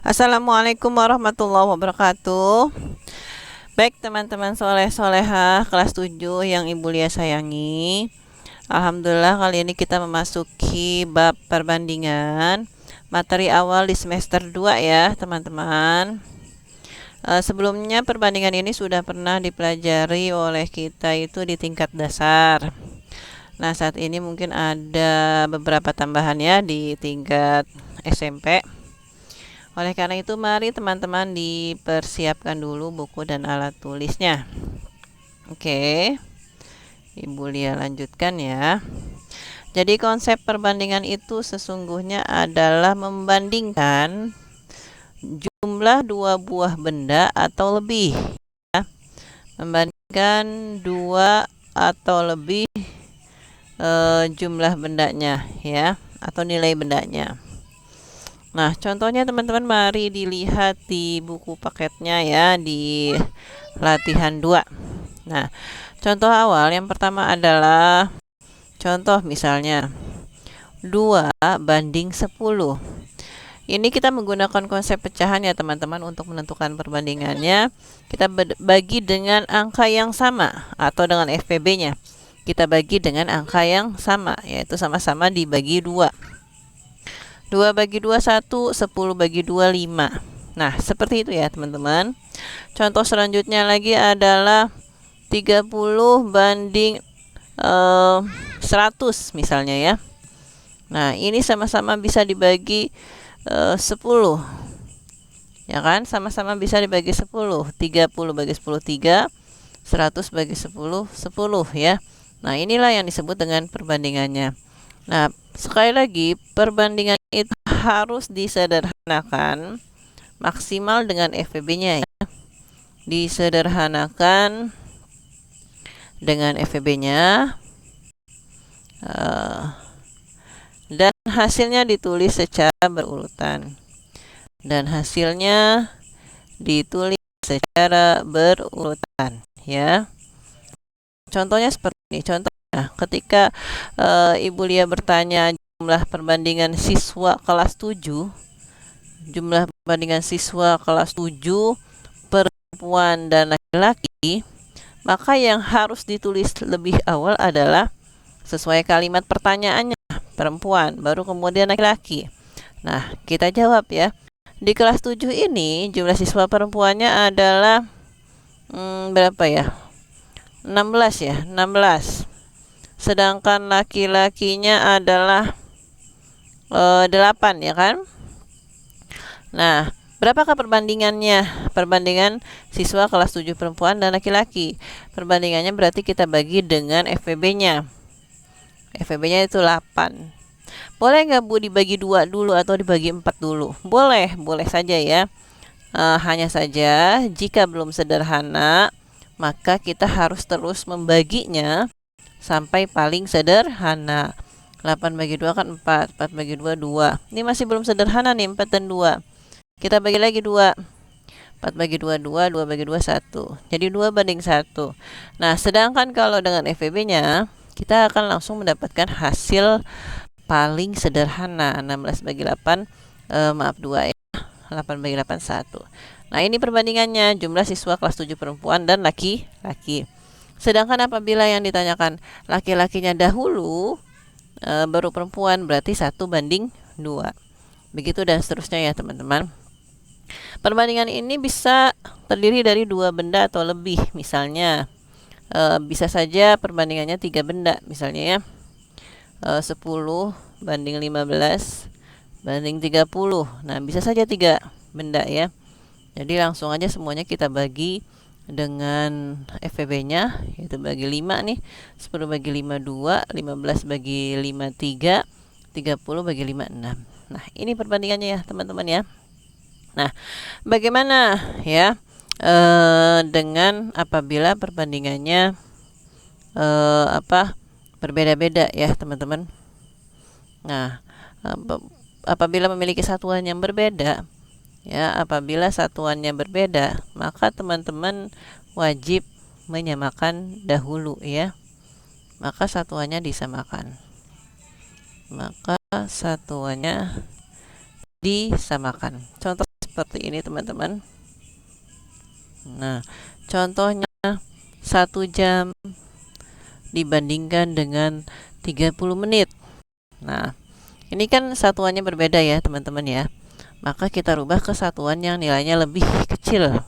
Assalamualaikum warahmatullahi wabarakatuh. Baik teman-teman soleh solehah kelas 7 yang Ibu Lia sayangi. Alhamdulillah kali ini kita memasuki bab perbandingan. Materi awal di semester 2 ya teman-teman. Sebelumnya perbandingan ini sudah pernah dipelajari oleh kita itu di tingkat dasar. Nah saat ini mungkin ada beberapa tambahan ya di tingkat SMP. Oleh karena itu, mari teman-teman dipersiapkan dulu buku dan alat tulisnya. Oke, Ibu Lia lanjutkan ya. Jadi konsep perbandingan itu sesungguhnya adalah membandingkan jumlah dua buah benda atau lebih. Ya. Membandingkan dua atau lebih jumlah bendanya ya, atau nilai bendanya. Nah, contohnya teman-teman mari dilihat di buku paketnya ya, di latihan 2. Nah, contoh awal yang pertama adalah contoh misalnya 2:10. Ini kita menggunakan konsep pecahan ya teman-teman untuk menentukan perbandingannya. Kita bagi dengan angka yang sama atau dengan FPB-nya. Kita bagi dengan angka yang sama, yaitu sama-sama dibagi 2. 2 bagi 2 1, 10 bagi 2 5. Nah, seperti itu ya teman-teman. Contoh selanjutnya lagi adalah 30 banding 100 misalnya ya. Nah, ini sama-sama bisa dibagi 10. Ya kan? Sama-sama bisa dibagi 10. 30 bagi 10 3, 100 bagi 10 10 ya. Nah, inilah yang disebut dengan perbandingannya. Nah, sekali lagi perbandingan itu harus disederhanakan maksimal dengan FPB-nya ya. Disederhanakan dengan FPB-nya dan hasilnya ditulis secara berurutan. Dan hasilnya ditulis secara berurutan ya. Contohnya seperti ini. Contohnya ketika Ibu Lia bertanya jumlah perbandingan siswa kelas 7, jumlah perbandingan siswa kelas 7 perempuan dan laki-laki, maka yang harus ditulis lebih awal adalah sesuai kalimat pertanyaannya, perempuan, baru kemudian laki-laki. Nah, kita jawab ya. Di kelas 7 ini jumlah siswa perempuannya adalah berapa ya? 16 ya, 16. Sedangkan laki-lakinya adalah 8 ya kan? Nah, berapakah perbandingannya? Perbandingan siswa kelas 7 perempuan dan laki-laki. Perbandingannya berarti kita bagi dengan FPB-nya. FPB-nya itu 8. Boleh nggak Bu dibagi 2 dulu atau dibagi 4 dulu? Boleh, boleh saja ya. Hanya saja jika belum sederhana, maka kita harus terus membaginya sampai paling sederhana. 8 bagi 2 kan 4, 4 bagi 2 2. Ini masih belum sederhana nih, 4 dan 2. Kita bagi lagi 2. 4 bagi 2 2, 2 bagi 2 1. Jadi 2 banding 1. Nah, sedangkan kalau dengan FPB-nya, kita akan langsung mendapatkan hasil paling sederhana. 16 bagi 8, maaf 2 ya. 8 bagi 8 1. Nah, ini perbandingannya jumlah siswa kelas 7 perempuan dan laki-laki. Sedangkan apabila yang ditanyakan laki-lakinya dahulu baru perempuan, berarti 1 banding 2. Begitu dan seterusnya ya teman-teman. Perbandingan ini bisa terdiri dari 2 benda atau lebih. Misalnya bisa saja perbandingannya 3 benda misalnya ya. 10 banding 15 banding 30. Nah, bisa saja 3 benda ya. Jadi langsung aja semuanya kita bagi dengan FPB-nya, yaitu bagi 5 nih. 10 bagi 5 2, 15 bagi 5 3, 30 bagi 5 6. Nah, ini perbandingannya ya teman-teman ya. Nah, bagaimana ya dengan apabila perbandingannya berbeda-beda ya teman-teman. Nah, apabila memiliki satuan yang berbeda ya, apabila satuannya berbeda, maka teman-teman wajib menyamakan dahulu ya. Maka satuannya disamakan. Contoh seperti ini teman-teman. Nah, contohnya 1 jam dibandingkan dengan 30 menit. Nah, ini kan satuannya berbeda ya teman-teman ya. Maka kita rubah ke satuan yang nilainya lebih kecil.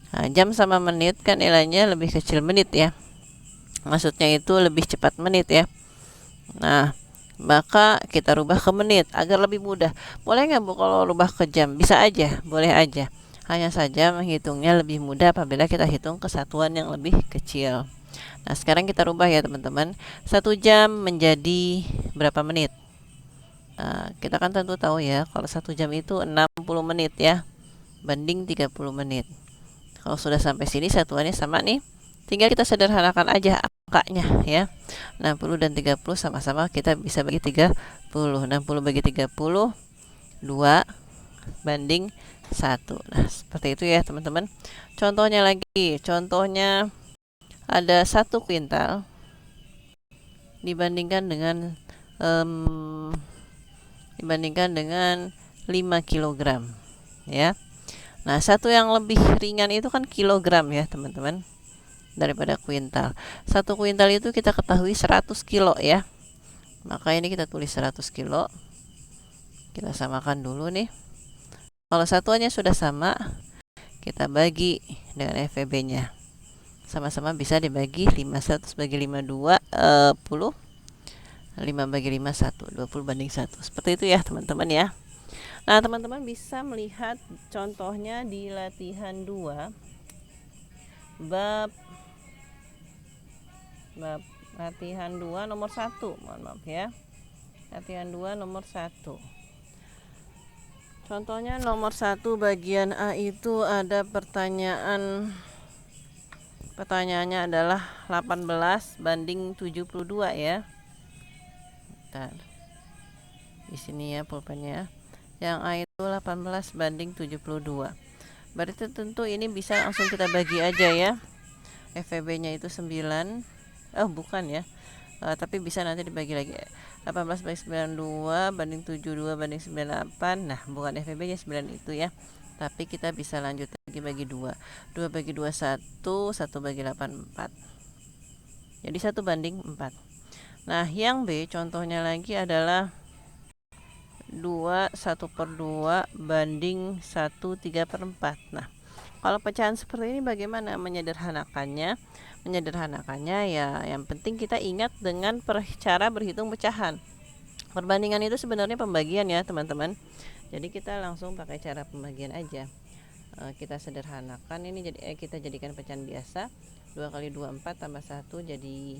Nah, jam sama menit kan nilainya lebih kecil menit ya. Maksudnya itu lebih cepat menit ya. Nah, maka kita rubah ke menit agar lebih mudah. Boleh nggak Bu kalau rubah ke jam? Bisa aja, boleh aja. Hanya saja menghitungnya lebih mudah apabila kita hitung kesatuan yang lebih kecil. Nah, sekarang kita rubah ya teman-teman. 1 jam menjadi berapa menit? Nah, kita kan tentu tahu ya, kalau 1 jam itu 60 menit ya, banding 30 menit. Kalau sudah sampai sini satuannya sama nih. Tinggal kita sederhanakan aja angkanya ya. 60 dan 30 sama-sama kita bisa bagi 30. 60 bagi 30, 2 banding 1. Nah, seperti itu ya teman-teman. Contohnya lagi, contohnya ada 1 kuintal dibandingkan dengan 5 kilogram ya. Nah, satu yang lebih ringan itu kan kilogram ya teman-teman daripada kuintal. 1 kuintal itu kita ketahui 100 kilo ya. Maka ini kita tulis 100 kilo. Kita samakan dulu nih. Kalau satuannya sudah sama, kita bagi dengan FEB-nya. Sama-sama bisa dibagi 5. 100 bagi 5, 20. 5 bagi 5, 1. 20 banding 1. Seperti itu ya teman-teman ya. Nah, teman-teman bisa melihat contohnya di latihan 2 bab latihan 2 nomor 1. Mohon maaf ya. Latihan 2 nomor 1. Contohnya nomor 1 bagian A itu ada pertanyaannya adalah 18 banding 72 ya. Bentar. Di sini ya pulpennya. Yang A itu 18 banding 72. Berarti tentu ini bisa langsung kita bagi aja ya. FEB-nya itu 9. Oh, bukan ya. Tapi bisa nanti dibagi lagi. 18 bagi 92 banding 72 banding 98. Nah, bukan FEB-nya 9 itu ya. Tapi kita bisa lanjut lagi bagi 2. 2 bagi 2 1, 1 bagi 8 4. Jadi 1 banding 4. Nah, yang B contohnya lagi adalah 2 1/2 banding 1 3/4. Nah, kalau pecahan seperti ini bagaimana menyederhanakannya? Menyederhanakannya ya yang penting kita ingat dengan cara berhitung pecahan. Perbandingan itu sebenarnya pembagian ya teman-teman. Jadi kita langsung pakai cara pembagian aja. Kita sederhanakan ini jadi kita jadikan pecahan biasa. 2 kali 2 4 tambah 1 jadi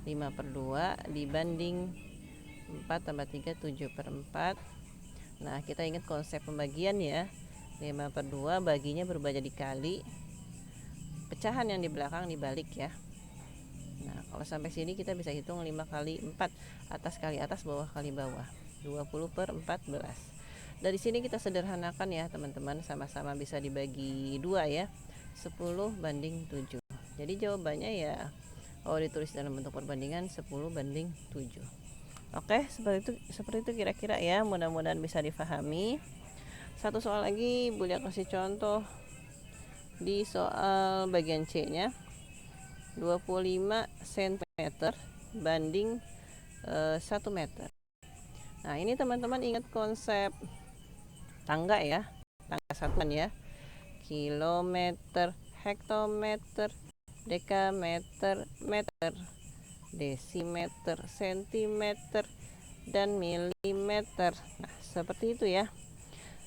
5/2 dibanding 4 tambah 3 7/4. Nah, kita ingat konsep pembagian ya. 5/2 baginya berubah jadi kali. Pecahan yang di belakang dibalik ya. Nah, kalau sampai sini kita bisa hitung 5 kali 4. Atas kali atas, bawah kali bawah. 20/14. Dari sini kita sederhanakan ya teman-teman. Sama-sama bisa dibagi 2 ya. 10 banding 7. Jadi jawabannya ya kalau ditulis dalam bentuk perbandingan 10 banding 7. Oke, seperti itu kira-kira ya. Mudah-mudahan bisa difahami. Satu soal lagi, boleh kasih contoh di soal bagian C-nya. 25 cm banding 1 meter. Nah, ini teman-teman ingat konsep tangga ya. Tangga satuan ya. Kilometer, hektometer, dekameter, meter, desimeter, sentimeter, dan milimeter. Nah, seperti itu ya.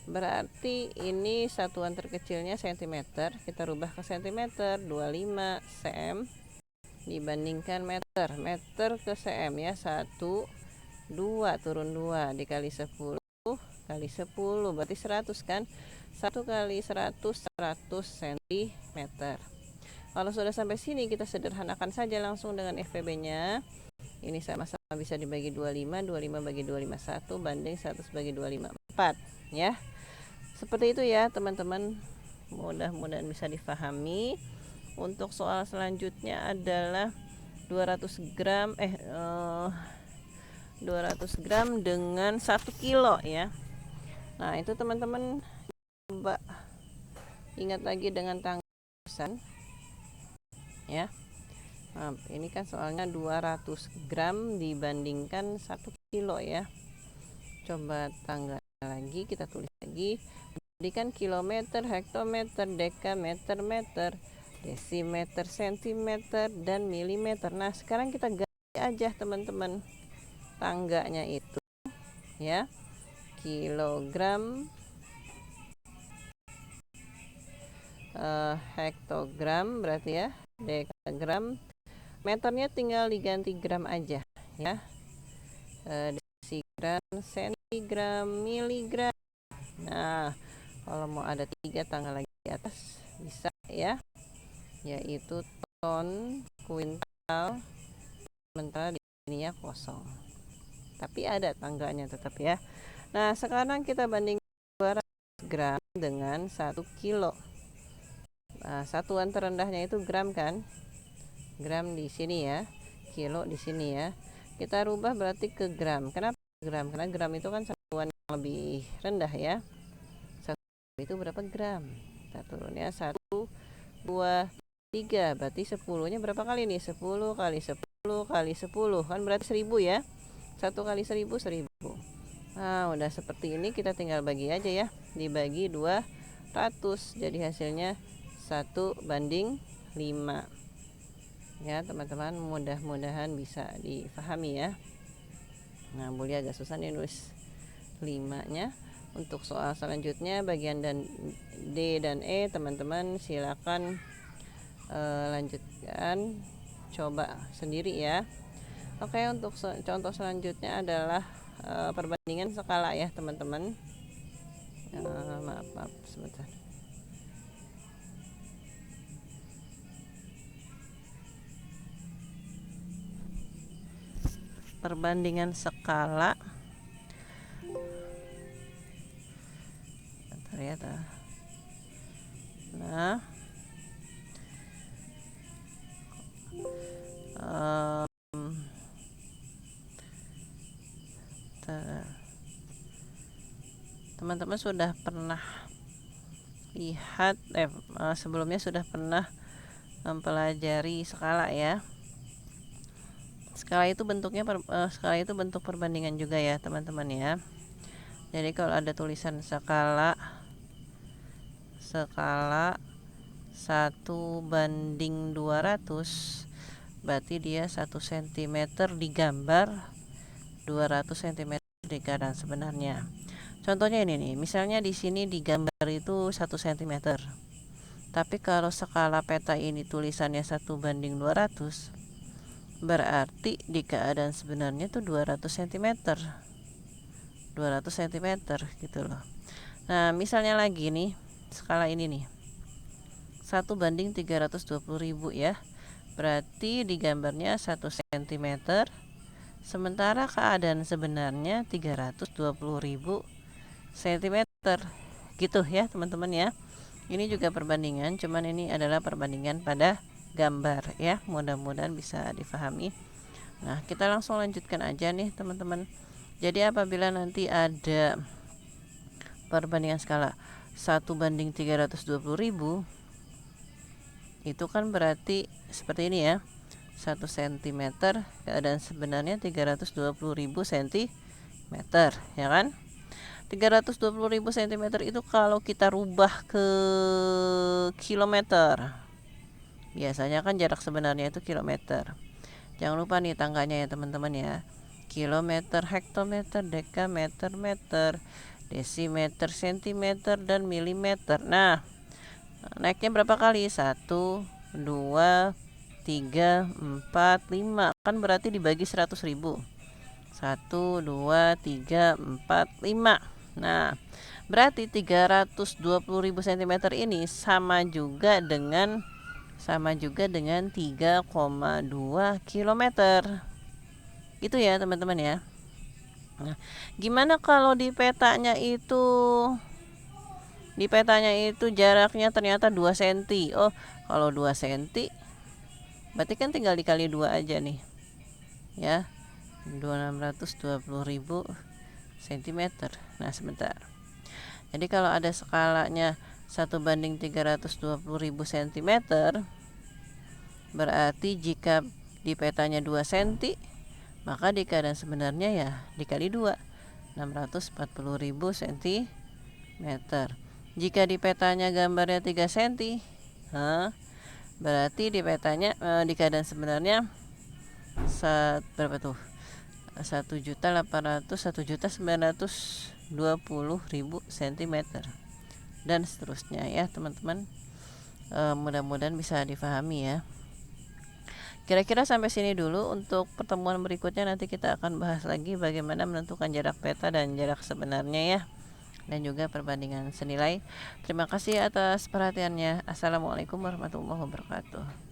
Berarti ini satuan terkecilnya centimeter. Kita rubah ke sentimeter. 25 cm dibandingkan meter. Meter ke cm ya. 1, 2 turun 2 dikali 10 kali 10 berarti 100 kan. 1 kali 100 cm. Kalau sudah sampai sini kita sederhanakan saja langsung dengan FEB-nya. Ini sama-sama bisa dibagi 25. 25 bagi 25 1 banding 100 bagi 25 4 ya. Seperti itu ya teman-teman. Mudah-mudahan bisa difahami. Untuk soal selanjutnya adalah 200 gram 200 gram dengan 1 kilo ya. Nah, itu teman-teman coba ingat lagi dengan tanggapan ya. Nah, ini kan soalnya 200 gram dibandingkan 1 kilo ya. Coba tanggal lagi, kita tulis lagi. Jadi kan kilometer, hektometer, dekameter, meter, desimeter, sentimeter, dan milimeter. Nah, sekarang kita ganti aja teman-teman tangganya itu ya. Kilogram, hektogram berarti ya, dekagram, meternya tinggal diganti gram aja ya. Desigram, sentigram, miligram. Nah, kalau mau ada 3 tanggal lagi di atas bisa ya, yaitu ton, kuintal, sementara di sini ya kosong, tapi ada tangganya tetap ya. Nah, sekarang kita bandingkan 200 gram dengan 1 kilo. Nah, satuan terendahnya itu gram kan, gram di sini ya, kilo di sini ya. Kita rubah berarti ke gram. Kenapa gram? Karena gram itu kan satuan yang lebih rendah ya. Itu berapa gram? Kita turun ya, 1, 2, 3, berarti 10 nya berapa kali nih? 10 kali 10 kali 10 kan berarti 1000 ya. 1 kali 1000 1000. Nah, udah seperti ini, kita tinggal bagi aja ya, dibagi 200, jadi hasilnya 1:5 ya teman-teman. Mudah-mudahan bisa dipahami ya. Nah, boleh agak susah nih nulis 5 nya. Untuk soal selanjutnya bagian D dan E, teman-teman silakan lanjutkan, coba sendiri ya. Oke, untuk contoh selanjutnya adalah perbandingan skala ya teman-teman. Maaf sebentar. Perbandingan skala. Ternyata. Nah, teman-teman sudah pernah lihat sebelumnya sudah pernah mempelajari skala ya. Skala itu bentuknya skala itu bentuk perbandingan juga ya teman-teman ya. Jadi kalau ada tulisan skala 1:200, berarti dia 1 cm digambar, 200 cm di keadaan sebenarnya. Contohnya ini nih, misalnya di sini digambar itu 1 cm. Tapi kalau skala peta ini tulisannya 1:200, berarti di keadaan sebenarnya tuh 200 cm. 200 cm gitu loh. Nah, misalnya lagi nih, skala ini nih 1:320.000 ya. Berarti digambarnya 1 cm, sementara keadaan sebenarnya 320.000 cm. Gitu ya teman-teman ya. Ini juga perbandingan, cuman ini adalah perbandingan pada gambar ya. Mudah-mudahan bisa difahami. Nah, kita langsung lanjutkan aja nih teman-teman. Jadi apabila nanti ada perbandingan skala 1:320.000, itu kan berarti seperti ini ya, 1 cm, keadaan sebenarnya 320.000 cm ya kan. 320.000 cm itu kalau kita rubah ke kilometer, biasanya kan jarak sebenarnya itu kilometer. Jangan lupa nih tangganya ya teman-teman ya. Kilometer, hektometer, dekameter, meter, desimeter, sentimeter, dan milimeter. Nah, naiknya berapa kali? 1, 2, 3, 4, 5. Kan berarti dibagi 100.000. 1, 2, 3, 4, 5. Nah, berarti 320.000 cm ini sama juga dengan 3,2 km. Itu ya teman-teman ya. Nah, gimana kalau di petanya itu jaraknya ternyata 2 cm. Oh, kalau 2 cm berarti kan tinggal dikali 2 aja nih ya, 620.000 cm. Nah, sebentar. Jadi kalau ada skalanya 1/320.000 cm, berarti jika di petanya 2 cm, maka di keadaan sebenarnya ya dikali 2, 640.000 cm. Jika di petanya gambarnya 3 cm, berarti di petanya di keadaan sebenarnya berapa tuh? 1.920.000 cm, dan seterusnya ya teman-teman. Mudah-mudahan bisa difahami ya. Kira-kira sampai sini dulu. Untuk pertemuan berikutnya nanti kita akan bahas lagi bagaimana menentukan jarak peta dan jarak sebenarnya ya, dan juga perbandingan senilai. Terima kasih atas perhatiannya. Assalamualaikum warahmatullahi wabarakatuh.